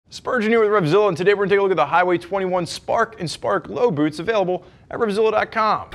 Spurgeon here with RevZilla, and today we're going to take a look at the Highway 21 Spark and Spark Low boots available at RevZilla.com.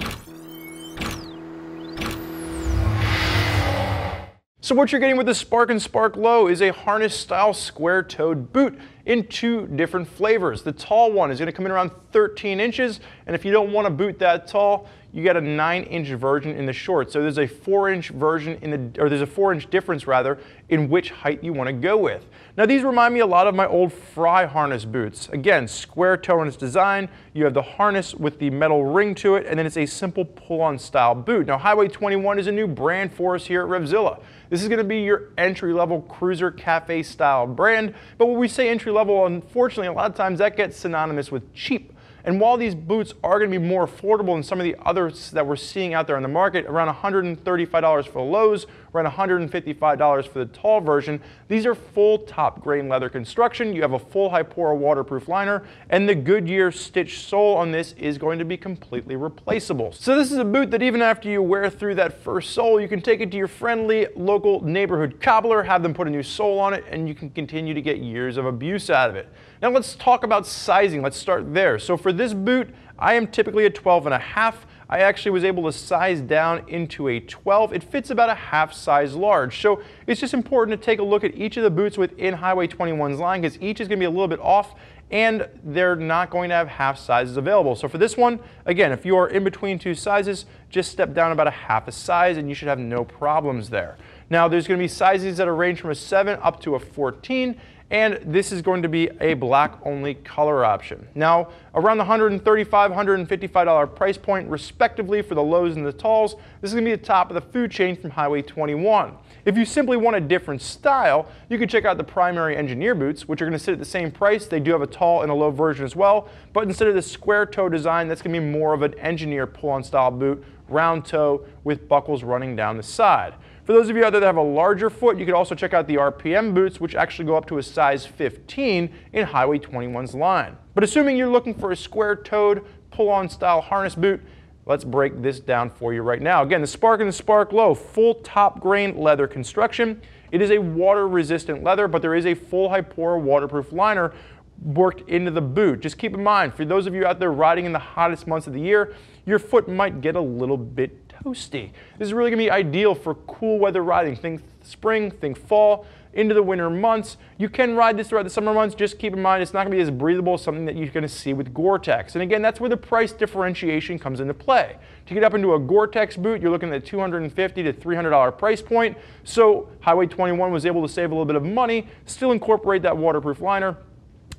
So what you're getting with the Spark and Spark Low is a harness-style square-toed boot in two different flavors. The tall one is going to come in around 13 inches, and if you don't want a boot that tall, you get a 9-inch version in the short. So there's a 4-inch version there's a 4-inch difference rather in which height you want to go with. Now these remind me a lot of my old Fry harness boots. Again, square toe in its design. You have the harness with the metal ring to it, and then it's a simple pull-on style boot. Now Highway 21 is a new brand for us here at RevZilla. This is going to be your entry-level cruiser cafe style brand, but when we say entry-level, unfortunately a lot of times that gets synonymous with cheap. And while these boots are going to be more affordable than some of the others that we're seeing out there on the market, around $135 for the lows, around $155 for the tall version, these are full top grain leather construction. You have a full HiPora waterproof liner, and the Goodyear stitched sole on this is going to be completely replaceable. So this is a boot that even after you wear through that first sole, you can take it to your friendly local neighborhood cobbler, have them put a new sole on it, and you can continue to get years of abuse out of it. Now let's talk about sizing. Let's start there. So for this boot, I am typically a 12.5. I actually was able to size down into a 12. It fits about a half size large. So it's just important to take a look at each of the boots within Highway 21's line, because each is going to be a little bit off and they're not going to have half sizes available. So for this one, again, if you are in between two sizes, just step down about a half a size and you should have no problems there. Now there's going to be sizes that range from a 7 up to a 14. And this is going to be a black only color option. Now, around the $135, $155 price point respectively for the lows and the talls, this is going to be the top of the food chain from Highway 21. If you simply want a different style, you can check out the primary engineer boots, which are going to sit at the same price. They do have a tall and a low version as well, but instead of the square toe design, that's going to be more of an engineer pull-on style boot, round toe with buckles running down the side. For those of you out there that have a larger foot, you could also check out the RPM boots, which actually go up to a size 15 in Highway 21's line. But assuming you're looking for a square-toed, pull-on style harness boot, let's break this down for you right now. Again, the Spark and the Spark Low, full top grain leather construction. It is a water-resistant leather, but there is a full HiPora waterproof liner worked into the boot. Just keep in mind, for those of you out there riding in the hottest months of the year, your foot might get a little bit toasty. This is really going to be ideal for cool weather riding. Think spring, think fall, into the winter months. You can ride this throughout the summer months. Just keep in mind it's not going to be as breathable as something that you're going to see with Gore-Tex. And again, that's where the price differentiation comes into play. To get up into a Gore-Tex boot, you're looking at a $250 to $300 price point. So Highway 21 was able to save a little bit of money, still incorporate that waterproof liner.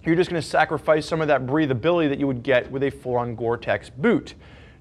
You're just going to sacrifice some of that breathability that you would get with a full-on Gore-Tex boot.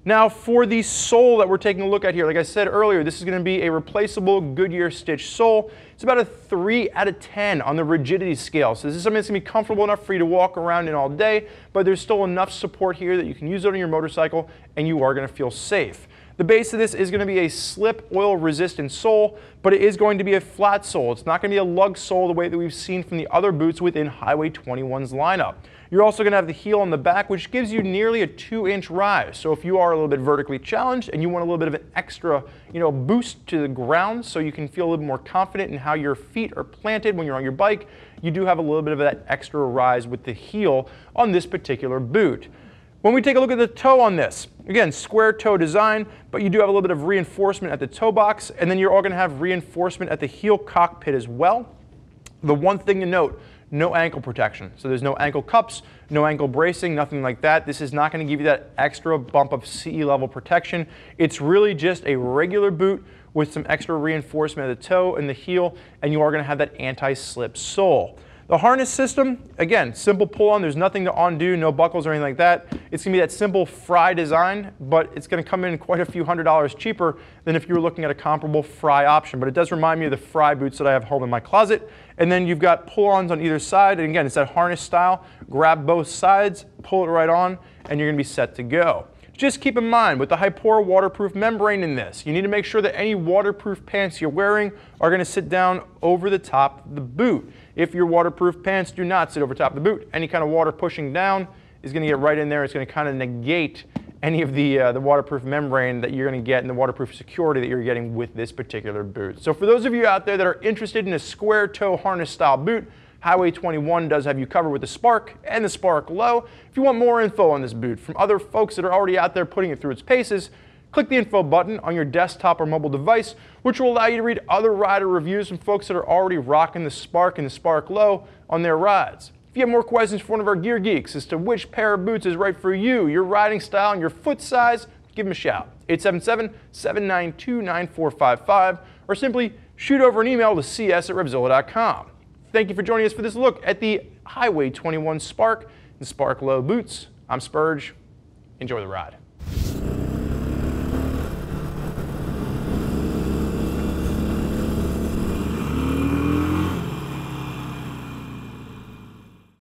Now for the sole that we're taking a look at here, like I said earlier, this is going to be a replaceable Goodyear stitch sole. It's about a 3 out of 10 on the rigidity scale. So this is something that's going to be comfortable enough for you to walk around in all day, but there's still enough support here that you can use it on your motorcycle and you are going to feel safe. The base of this is going to be a slip oil resistant sole, but it is going to be a flat sole. It's not going to be a lug sole the way that we've seen from the other boots within Highway 21's lineup. You're also going to have the heel on the back, which gives you nearly a 2-inch rise. So if you are a little bit vertically challenged and you want a little bit of an extra, boost to the ground so you can feel a little more confident in how your feet are planted when you're on your bike, you do have a little bit of that extra rise with the heel on this particular boot. When we take a look at the toe on this, again, square toe design, but you do have a little bit of reinforcement at the toe box, and then you're all going to have reinforcement at the heel cockpit as well. The one thing to note, no ankle protection. So there's no ankle cups, no ankle bracing, nothing like that. This is not going to give you that extra bump of CE level protection. It's really just a regular boot with some extra reinforcement at the toe and the heel, and you are going to have that anti-slip sole. The harness system, again, simple pull-on. There's nothing to undo, no buckles or anything like that. It's going to be that simple Fry design, but it's going to come in quite a few $100s cheaper than if you were looking at a comparable Fry option. But it does remind me of the Fry boots that I have home in my closet. And then you've got pull-ons on either side. And again, it's that harness style. Grab both sides, pull it right on, and you're going to be set to go. Just keep in mind, with the HiPora waterproof membrane in this, you need to make sure that any waterproof pants you're wearing are going to sit down over the top of the boot. If your waterproof pants do not sit over top of the boot, any kind of water pushing down is going to get right in there. It's going to kind of negate any of the waterproof membrane that you're going to get and the waterproof security that you're getting with this particular boot. So for those of you out there that are interested in a square toe harness style boot, Highway 21 does have you covered with the Spark and the Spark Low. If you want more info on this boot from other folks that are already out there putting it through its paces, click the info button on your desktop or mobile device, which will allow you to read other rider reviews from folks that are already rocking the Spark and the Spark Low on their rides. If you have more questions for one of our gear geeks as to which pair of boots is right for you, your riding style, and your foot size, give them a shout. 877-792-9455, or simply shoot over an email to cs@revzilla.com. Thank you for joining us for this look at the Highway 21 Spark and Spark Low boots. I'm Spurge. Enjoy the ride.